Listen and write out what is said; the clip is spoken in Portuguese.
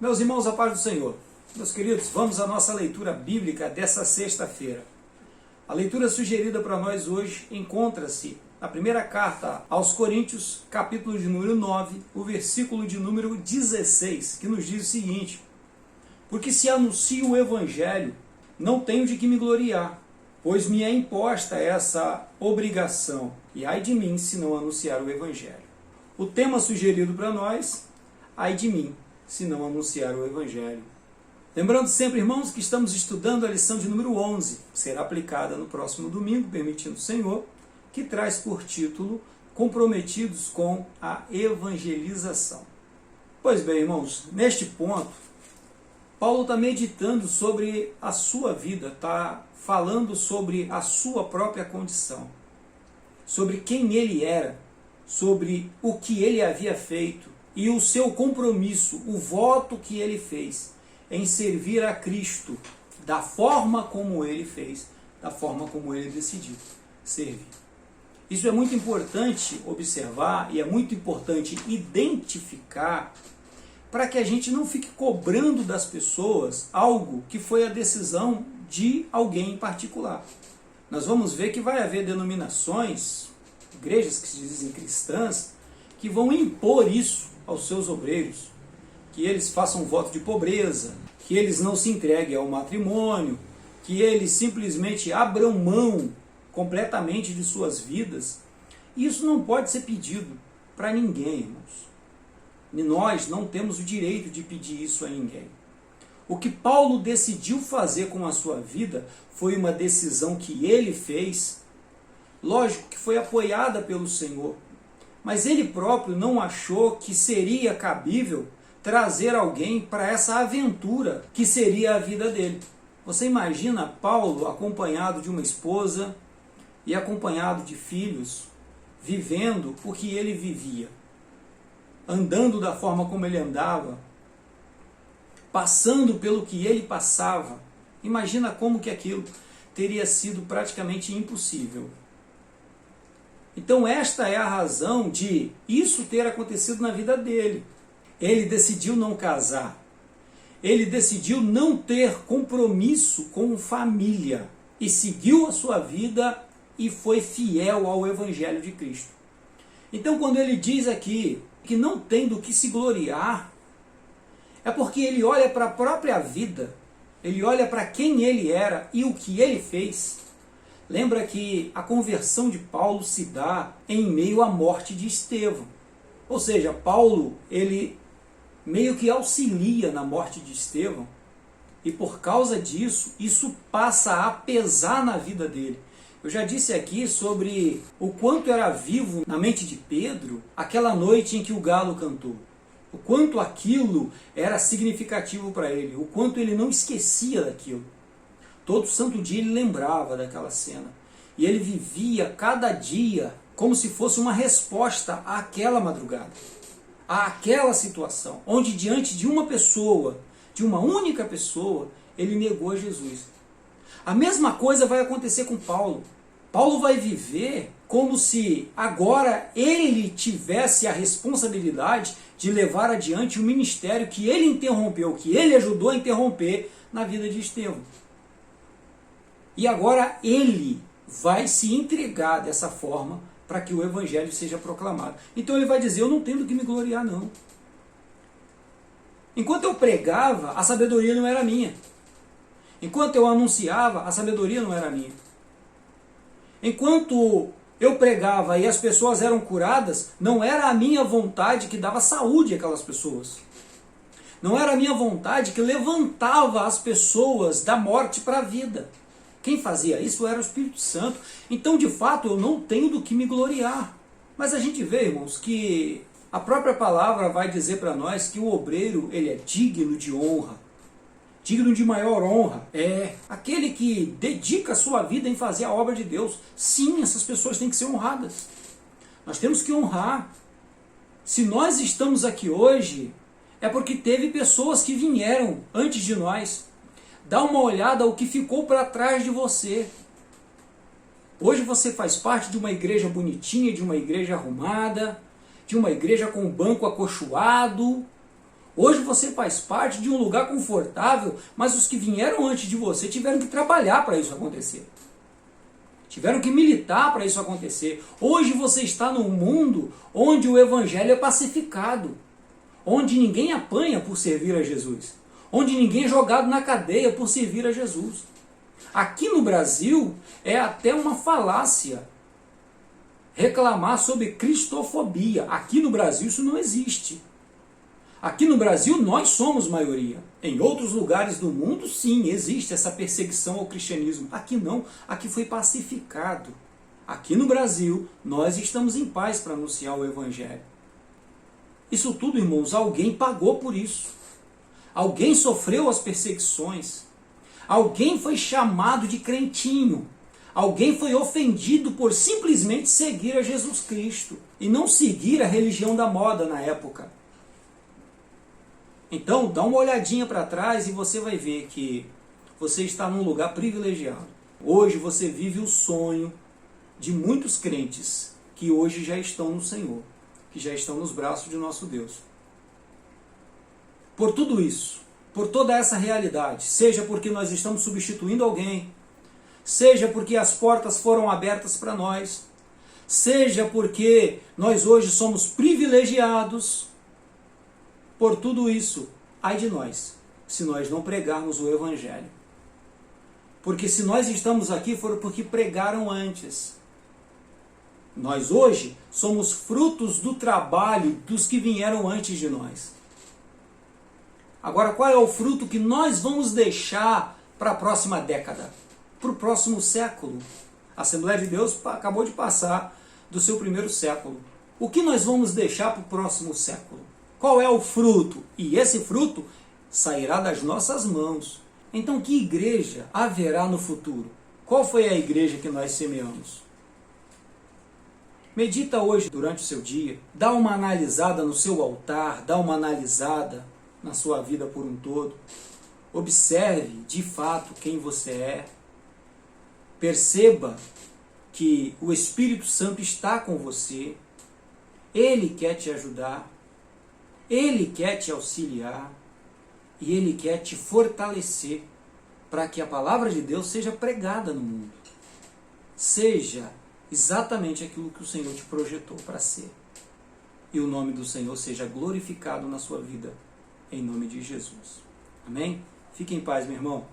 Meus irmãos, a paz do Senhor. Meus queridos, vamos à nossa leitura bíblica dessa sexta-feira. A leitura sugerida para nós hoje encontra-se na primeira carta aos Coríntios, capítulo de número 9, o versículo de número 16, que nos diz o seguinte: porque se anuncio o Evangelho, não tenho de que me gloriar, pois me é imposta essa obrigação, e ai de mim se não anunciar o Evangelho. O tema sugerido para nós, ai de mim se não anunciar o Evangelho. Lembrando sempre, irmãos, que estamos estudando a lição de número 11, que será aplicada no próximo domingo, permitindo o Senhor, que traz por título Comprometidos com a Evangelização. Pois bem, irmãos, neste ponto, Paulo está meditando sobre a sua vida, está falando sobre a sua própria condição, sobre quem ele era, sobre o que ele havia feito e o seu compromisso, o voto que ele fez em servir a Cristo da forma como ele fez, da forma como ele decidiu servir. Isso é muito importante observar e é muito importante identificar para que a gente não fique cobrando das pessoas algo que foi a decisão de alguém em particular. Nós vamos ver que vai haver denominações, igrejas que se dizem cristãs, que vão impor isso aos seus obreiros, que eles façam voto de pobreza, que eles não se entreguem ao matrimônio, que eles simplesmente abram mão completamente de suas vidas. Isso não pode ser pedido para ninguém, irmãos. E nós não temos o direito de pedir isso a ninguém. O que Paulo decidiu fazer com a sua vida foi uma decisão que ele fez, lógico que foi apoiada pelo Senhor, mas ele próprio não achou que seria cabível trazer alguém para essa aventura que seria a vida dele. Você imagina Paulo acompanhado de uma esposa e acompanhado de filhos, vivendo o que ele vivia, andando da forma como ele andava, passando pelo que ele passava. Imagina como que aquilo teria sido praticamente impossível. Então esta é a razão de isso ter acontecido na vida dele. Ele decidiu não casar. Ele decidiu não ter compromisso com família. E seguiu a sua vida e foi fiel ao Evangelho de Cristo. Então quando ele diz aqui que não tem do que se gloriar, é porque ele olha para a própria vida, ele olha para quem ele era e o que ele fez. Lembra que a conversão de Paulo se dá em meio à morte de Estevão. Ou seja, Paulo, ele meio que auxilia na morte de Estevão, e por causa disso, isso passa a pesar na vida dele. Eu já disse aqui sobre o quanto era vivo na mente de Pedro aquela noite em que o galo cantou. O quanto aquilo era significativo para ele, o quanto ele não esquecia daquilo. Todo santo dia ele lembrava daquela cena. E ele vivia cada dia como se fosse uma resposta àquela madrugada, àquela situação, onde diante de uma pessoa, de uma única pessoa, ele negou a Jesus. A mesma coisa vai acontecer com Paulo. Paulo vai viver como se agora ele tivesse a responsabilidade de levar adiante o ministério que ele interrompeu, que ele ajudou a interromper na vida de Estevão. E agora ele vai se entregar dessa forma para que o Evangelho seja proclamado. Então ele vai dizer, eu não tenho do que me gloriar não. Enquanto eu pregava, a sabedoria não era minha. Enquanto eu anunciava, a sabedoria não era minha. Enquanto eu pregava e as pessoas eram curadas, não era a minha vontade que dava saúde àquelas pessoas. Não era a minha vontade que levantava as pessoas da morte para a vida. Quem fazia isso era o Espírito Santo. Então, de fato, eu não tenho do que me gloriar. Mas a gente vê, irmãos, que a própria palavra vai dizer para nós que o obreiro ele é digno de honra. Digno de maior honra. É aquele que dedica a sua vida em fazer a obra de Deus. Sim, essas pessoas têm que ser honradas. Nós temos que honrar. Se nós estamos aqui hoje, é porque teve pessoas que vieram antes de nós. Dá uma olhada ao que ficou para trás de você. Hoje você faz parte de uma igreja bonitinha, de uma igreja arrumada, de uma igreja com um banco acolchoado. Hoje você faz parte de um lugar confortável, mas os que vieram antes de você tiveram que trabalhar para isso acontecer. Tiveram que militar para isso acontecer. Hoje você está num mundo onde o evangelho é pacificado, onde ninguém apanha por servir a Jesus, onde ninguém é jogado na cadeia por servir a Jesus. Aqui no Brasil é até uma falácia reclamar sobre cristofobia. Aqui no Brasil isso não existe. Aqui no Brasil nós somos maioria. Em outros lugares do mundo, sim, existe essa perseguição ao cristianismo. Aqui não, aqui foi pacificado. Aqui no Brasil, nós estamos em paz para anunciar o evangelho. Isso tudo, irmãos, alguém pagou por isso. Alguém sofreu as perseguições. Alguém foi chamado de crentinho. Alguém foi ofendido por simplesmente seguir a Jesus Cristo e não seguir a religião da moda na época. Então, dá uma olhadinha para trás e você vai ver que você está num lugar privilegiado. Hoje você vive o sonho de muitos crentes que hoje já estão no Senhor, que já estão nos braços de nosso Deus. Por tudo isso, por toda essa realidade, seja porque nós estamos substituindo alguém, seja porque as portas foram abertas para nós, seja porque nós hoje somos privilegiados, por tudo isso, ai de nós, se nós não pregarmos o evangelho. Porque se nós estamos aqui, foi porque pregaram antes. Nós hoje somos frutos do trabalho dos que vieram antes de nós. Agora, qual é o fruto que nós vamos deixar para a próxima década? Para o próximo século? A Assembleia de Deus acabou de passar do seu primeiro século. O que nós vamos deixar para o próximo século? Qual é o fruto? E esse fruto sairá das nossas mãos. Então, que igreja haverá no futuro? Qual foi a igreja que nós semeamos? Medita hoje durante o seu dia, dá uma analisada no seu altar, dá uma analisada na sua vida por um todo. Observe de fato quem você é. Perceba que o Espírito Santo está com você. Ele quer te ajudar. Ele quer te auxiliar e Ele quer te fortalecer para que a palavra de Deus seja pregada no mundo. Seja exatamente aquilo que o Senhor te projetou para ser. E o nome do Senhor seja glorificado na sua vida, em nome de Jesus. Amém? Fique em paz, meu irmão.